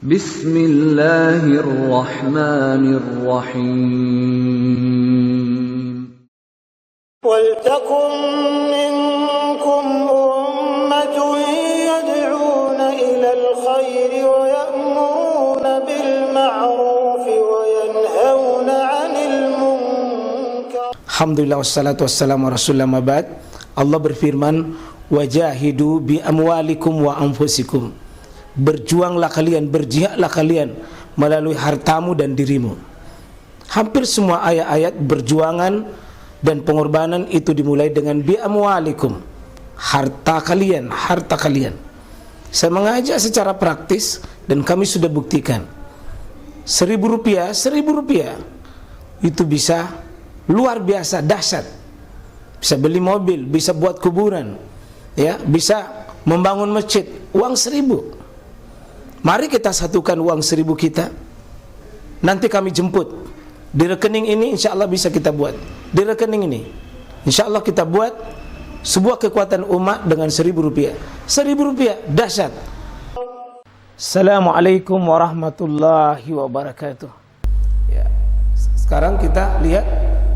Bismillahirrahmanirrahim. وَلْتَكُنْ مِنْكُمْ أُمَّةٌ يَدْعُونَ إِلَى الْخَيْرِ وَيَأْمُرُونَ بِالْمَعْرُوفِ وَيَنْهَوْنَ عَنِ الْمُنْكَرِ. Alhamdulillah wassalatu wassalamu ala rasulillah mabad. Allah berfirman, wajahidu bi amwalikum wa anfusikum. Berjuanglah kalian, berjihadlah kalian melalui hartamu dan dirimu. Hampir semua ayat-ayat berjuangan dan pengorbanan itu dimulai dengan bi amwalikum, harta kalian, harta kalian. Saya mengajak secara praktis dan kami sudah buktikan. Rp1.000 itu bisa luar biasa dahsyat. Bisa beli mobil, bisa buat kuburan, ya, bisa membangun masjid. Uang 1.000. Mari kita satukan uang 1.000 kita. Nanti kami jemput di rekening ini, insya Allah bisa kita buat. Di rekening ini insya Allah kita buat sebuah kekuatan umat dengan Rp1.000. Rp1.000 dahsyat. Assalamualaikum warahmatullahi wabarakatuh. Ya, sekarang kita lihat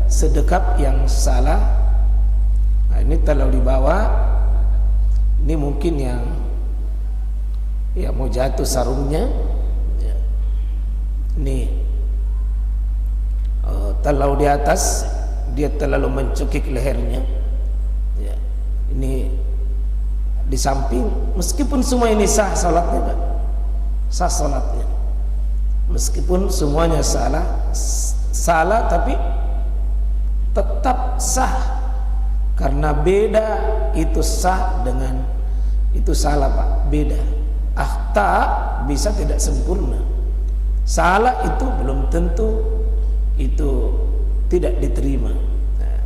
sedekap yang salah. Nah, ini kalau dibawa, ini mungkin yang mau jatuh sarungnya, ya. Nih, talau di atas, dia terlalu mencekik lehernya, ya. Ini di samping, meskipun semua ini sah salatnya, Pak, sah salatnya, meskipun semuanya salah tapi tetap sah, karena beda itu sah dengan itu salah, Pak, beda. Akhta bisa tidak sempurna, salah itu belum tentu itu tidak diterima. Nah,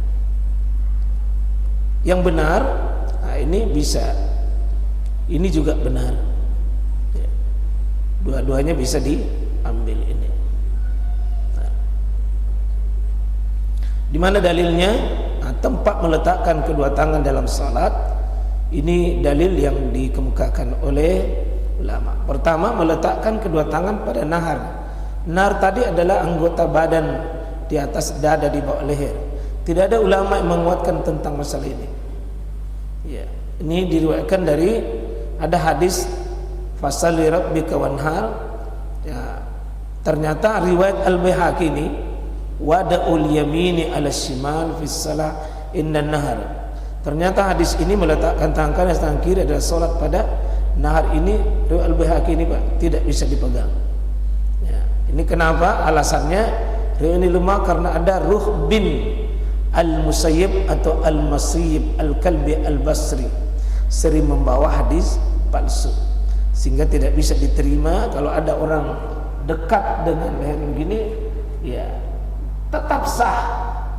yang benar, nah ini bisa, ini juga benar, ya. Dua-duanya bisa diambil ini. Nah, di mana dalilnya? Nah, tempat meletakkan kedua tangan dalam salat, ini dalil yang dikemukakan oleh ulama. Pertama, meletakkan kedua tangan pada nahar. Nahar tadi adalah anggota badan di atas dada, di bawah leher. Tidak ada ulama yang menguatkan tentang masalah ini. Ya, ini diriwayatkan dari ada hadis fasalli rabbika wanhar. Ya, ternyata riwayat Al-Baihaqi ini wada'ul yamini ala shimal fi shalah indan nahar. Ternyata hadis ini meletakkan tangan kanan dan tangan kiri adalah salat pada nahar. Ini riwayat Al-Baihaqi ini, Pak, tidak bisa dipegang. Ya, ini kenapa? Alasannya riwayat ini lemah karena ada Ruh bin Al-Musayyib atau Al-Masyib Al-Kalbi Al-Basri sering membawa hadis palsu, sehingga tidak bisa diterima. Kalau ada orang dekat dengan leher begini, ya tetap sah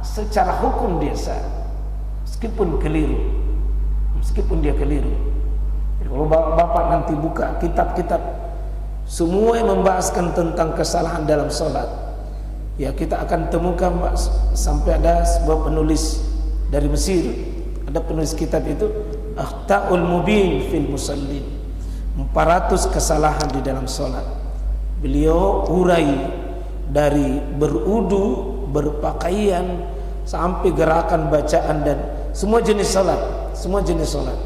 secara hukum, dia sah meskipun keliru, meskipun dia keliru. Jadi kalau bapak nanti buka kitab-kitab semua yang membahaskan tentang kesalahan dalam sholat, ya kita akan temukan, Pak, sampai ada sebuah penulis dari Mesir, ada penulis kitab itu Akhta'ul Mubin fil Musallin, 400 kesalahan di dalam sholat. Beliau urai dari berudu, berpakaian, sampai gerakan bacaan dan semua jenis sholat, semua jenis sholat,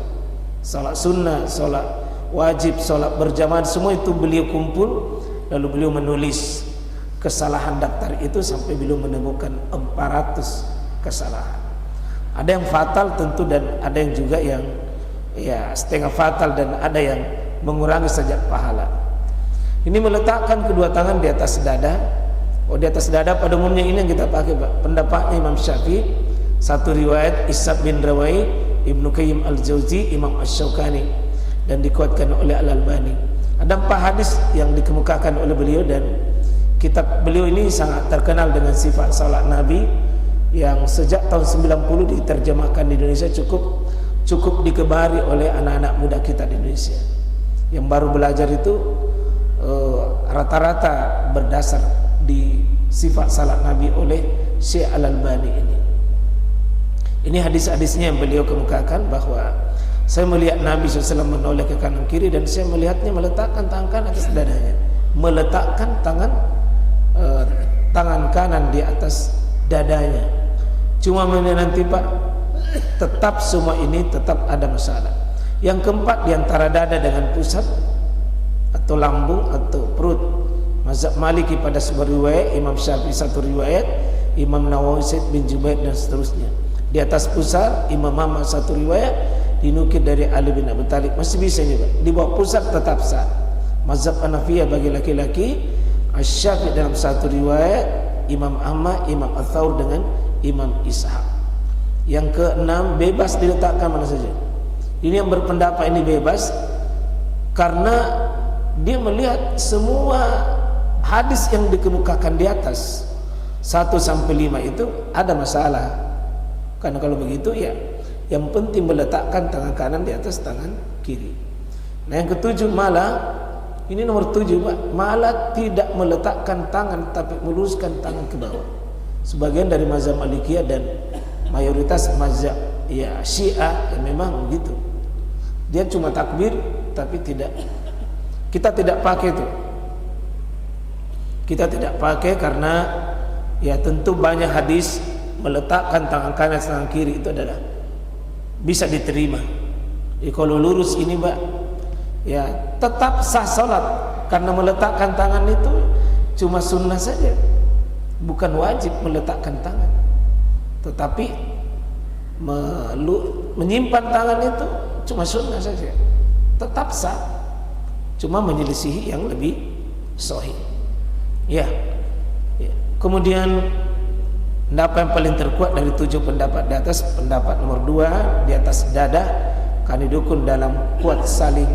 sholat sunnah, sholat wajib, sholat berjamaah, semua itu beliau kumpul, lalu beliau menulis kesalahan daftar itu sampai beliau menemukan 400 kesalahan. Ada yang fatal tentu, dan ada yang juga yang ya setengah fatal, dan ada yang mengurangi saja pahala. Ini meletakkan kedua tangan di atas dada. Oh, di atas dada pada umumnya ini yang kita pakai, Pak. Pendapatnya Imam Syafi'i, satu riwayat Ishaq bin Rawai, Ibnu Qayyim Al-Jauzi, Imam Asy-Syaukani, dan dikuatkan oleh Al-Albani. Ada 4 hadis yang dikemukakan oleh beliau, dan kitab beliau ini sangat terkenal dengan sifat salat Nabi yang sejak tahun 90 diterjemahkan di Indonesia, cukup dikebari oleh anak-anak muda kita di Indonesia. Yang baru belajar itu rata-rata berdasar di sifat salat Nabi oleh Syekh Al-Albani ini. Ini hadis-hadisnya yang beliau kemukakan, bahwa saya melihat Nabi SAW menoleh ke kanan kiri, dan saya melihatnya meletakkan tangan atas dadanya. meletakkan tangan kanan di atas dadanya. Cuma nanti Pak, tetap semua ini tetap ada masalah. Yang keempat, di antara dada dengan pusat atau lambung atau perut. Mazhab Maliki pada sebuah riwayat, Imam Syafi'i satu riwayat, Imam Nawawi, Said bin Jubair dan seterusnya. Di atas pusat, Imam Ahmad satu riwayat, dinukil dari Ali bin Abi Thalib. Masih bisa ini Pak. Di bawah pusat tetap sah. Mazhab Hanafiyah bagi laki-laki, Asy-Syafi'i dalam satu riwayat, Imam Ahmad, Imam Ats-Tsaur dengan Imam Ishaq. Yang keenam, bebas diletakkan mana saja. Ini yang berpendapat ini bebas karena dia melihat semua hadis yang dikemukakan di atas 1 sampai 5 itu ada masalah. Karena kalau begitu ya yang penting meletakkan tangan kanan di atas tangan kiri. Nah yang ketujuh malah, ini nomor 7 Pak, malah tidak meletakkan tangan tapi meluruskan tangan ke bawah. Sebagian dari mazhab Malikiyah dan mayoritas mazhab ya Syiah ya memang begitu. Dia cuma takbir tapi tidak, kita tidak pakai itu. Kita tidak pakai karena ya tentu banyak hadis meletakkan tangan kanan tangan kiri itu adalah bisa diterima. Jadi kalau lurus ini Mbak, ya tetap sah salat karena meletakkan tangan itu cuma sunnah saja, bukan wajib meletakkan tangan. Tetapi menyimpan tangan itu cuma sunnah saja, tetap sah, cuma menyelisihi yang lebih sahih. Ya. Kemudian pendapat yang paling terkuat dari 7 pendapat di atas, pendapat nomor 2 di atas dada, kami dukung dalam kuat saling